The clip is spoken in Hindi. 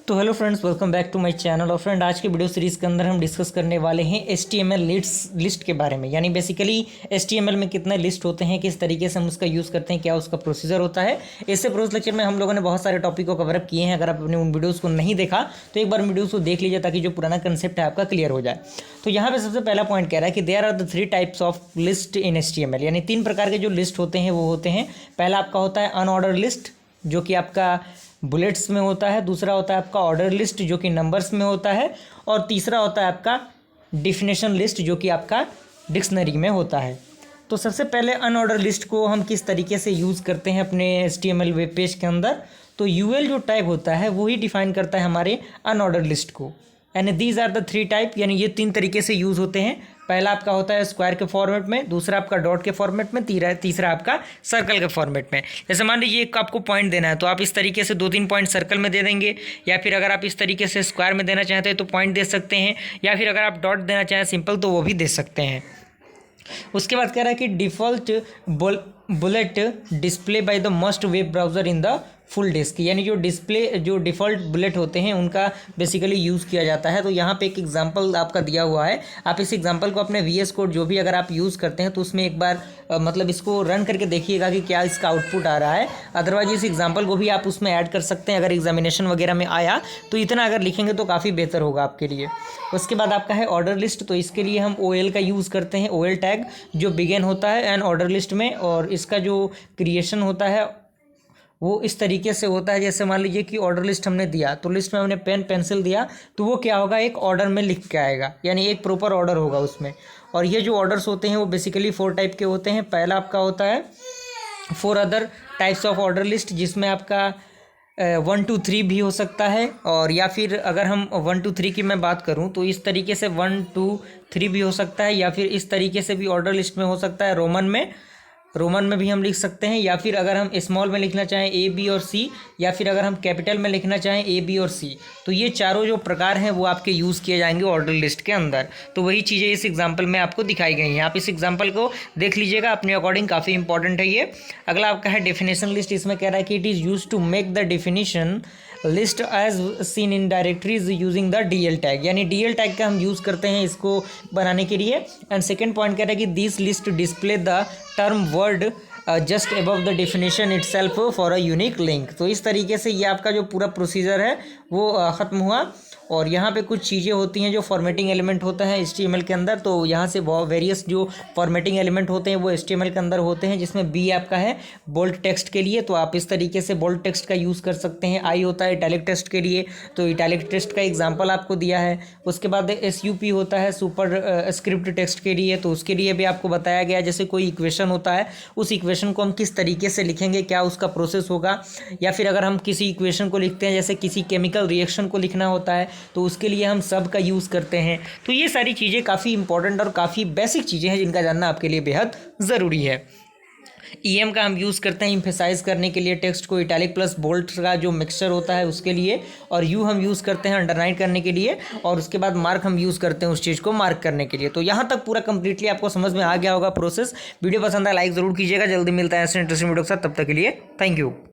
तो hello friends, welcome back to my channel. और फ्रेंड, आज के वीडियो सीरीज़ के अंदर हम डिस्कस करने वाले हैं HTML लिस्ट के बारे में। यानी बेसिकली HTML में कितने लिस्ट होते हैं, किस तरीके से हम उसका यूज़ करते हैं, क्या उसका प्रोसीजर होता है। इससे प्रोज लेक्चर में हम लोगों ने बहुत सारे टॉपिक को कवरअप किए हैं। अगर आपने उन वीडियोज़ को नहीं देखा तो एक बार वीडियोज़ को देख लीजिए ताकि जो पुराना कंसेप्ट है आपका क्लियर हो जाए। तो यहाँ पर सबसे पहला पॉइंट कह रहा है कि there are the 3 types of list in HTML। यानी 3 प्रकार के जो लिस्ट होते हैं वो होते हैं। पहला आपका होता है अनऑर्डर लिस्ट, जो कि आपका बुलेट्स में होता है। दूसरा होता है आपका ऑर्डर लिस्ट, जो कि नंबर्स में होता है। और तीसरा होता है आपका डिफिनेशन लिस्ट, जो कि आपका डिक्शनरी में होता है। तो सबसे पहले अनऑर्डर लिस्ट को हम किस तरीके से यूज़ करते हैं अपने HTML वेब पेज के अंदर। तो UL जो टैग होता है वही डिफाइन करता है हमारे अनऑर्डर लिस्ट को। यानी दीज आर द 3 टाइप, यानी ये 3 तरीके से यूज़ होते हैं। पहला आपका होता है स्क्वायर के फॉर्मेट में, दूसरा आपका डॉट के फॉर्मेट में, तीसरा आपका सर्कल के फॉर्मेट में। जैसे मान लीजिए एक आपको पॉइंट देना है तो आप इस तरीके से 2-3 पॉइंट सर्कल में दे देंगे, या फिर अगर आप इस तरीके से स्क्वायर में देना चाहते हैं तो पॉइंट दे सकते हैं, या फिर अगर आप डॉट देना चाहें सिंपल तो वो भी दे सकते हैं। उसके बाद कह रहा है कि default bullet display by the most web browser in the full disc. यानी जो डिफ़ॉल्ट बुलेट होते हैं उनका बेसिकली यूज़ किया जाता है। तो यहाँ पे एक एग्जांपल आपका दिया हुआ है। आप इस एग्जांपल को अपने VS कोड जो भी अगर आप यूज़ करते हैं तो उसमें एक बार मतलब इसको रन करके देखिएगा कि क्या इसका आउटपुट आ रहा है। अदरवाइज इस एग्जांपल को भी आप उसमें ऐड कर सकते हैं। अगर एग्जामिनेशन वगैरह में आया तो इतना अगर लिखेंगे तो काफ़ी बेहतर होगा आपके लिए। उसके बाद आपका है ऑर्डर लिस्ट। तो इसके लिए हम OL का यूज़ करते हैं। OL टैग जो बिगिन होता है एंड ऑर्डर लिस्ट में, और इसका जो क्रिएशन होता है वो इस तरीके से होता है। जैसे मान लीजिए कि ऑर्डर लिस्ट हमने दिया तो लिस्ट में हमने पेन पेंसिल दिया तो वो क्या होगा, एक ऑर्डर में लिख के आएगा, यानी एक प्रॉपर ऑर्डर होगा उसमें। और ये जो ऑर्डर्स होते हैं वो बेसिकली 4 टाइप के होते हैं। पहला आपका होता है 4 other types of order list, जिसमें आपका 1 2 3 भी हो सकता है। और या फिर अगर हम 1 2 3 की मैं बात करूं तो इस तरीके से 1 2 3 भी हो सकता है, या फिर इस तरीके से भी ऑर्डर लिस्ट में हो सकता है। रोमन में भी हम लिख सकते हैं, या फिर अगर हम स्मॉल में लिखना चाहें A B और C, या फिर अगर हम कैपिटल में लिखना चाहें A B और C। तो ये चारों जो प्रकार हैं वो आपके यूज़ किए जाएंगे ऑर्डर लिस्ट के अंदर। तो वही चीज़ें इस एग्जांपल में आपको दिखाई गई हैं। आप इस एग्जांपल को देख लीजिएगा अपने अकॉर्डिंग, काफ़ी इंपॉर्टेंट है ये। अगला आपका है डेफिनेशन लिस्ट। इसमें कह रहा है कि it is use to make the definition list as seen in directories using the DL tag. यानी DL टैग का हम यूज़ करते हैं इसको बनाने के लिए। एंड सेकेंड पॉइंट कह रहा है कि this list display the term word just above the definition itself for a unique link. तो इस तरीके से ये आपका जो पूरा प्रोसीजर है वो ख़त्म हुआ। और यहाँ पे कुछ चीज़ें होती हैं जो फॉर्मेटिंग एलिमेंट होता है HTML के अंदर। तो यहाँ से वेरियस जो फॉर्मेटिंग एलिमेंट होते हैं वो HTML के अंदर होते हैं, जिसमें B आपका है बोल्ड टेक्स्ट के लिए। तो आप इस तरीके से बोल्ड टेक्स्ट का यूज़ कर सकते हैं। I होता है इटैलिक टेक्स्ट के लिए, तो इटैलिक टेक्स्ट का एग्जाम्पल आपको दिया है। उसके बाद SUP होता है सुपर स्क्रिप्ट टेक्स्ट के लिए, तो उसके लिए भी आपको बताया गया। जैसे कोई इक्वेशन होता है, उस इक्वेशन को हम किस तरीके से लिखेंगे, क्या उसका प्रोसेस होगा। या फिर अगर हम किसी इक्वेशन को लिखते हैं, जैसे किसी केमिकल रिएक्शन को लिखना होता है, तो उसके लिए हम सब का यूज़ करते हैं। तो ये सारी चीज़ें काफ़ी इंपॉर्टेंट और काफ़ी बेसिक चीज़ें हैं जिनका जानना आपके लिए बेहद ज़रूरी है। EM का हम यूज़ करते हैं इम्फेसाइज करने के लिए टेक्स्ट को, इटैलिक प्लस बोल्ड का जो मिक्सचर होता है उसके लिए। और U हम यूज़ करते हैं अंडरलाइन करने के लिए। और उसके बाद मार्क हम यूज़ करते हैं उस चीज़ को मार्क करने के लिए। तो यहाँ तक पूरा कंप्लीटली आपको समझ में आ गया होगा प्रोसेस। वीडियो पसंद आया लाइक ज़रूर कीजिएगा। जल्दी मिलता है ऐसे इंटरेस्टिंग वीडियो के साथ, तब तक के लिए थैंक यू।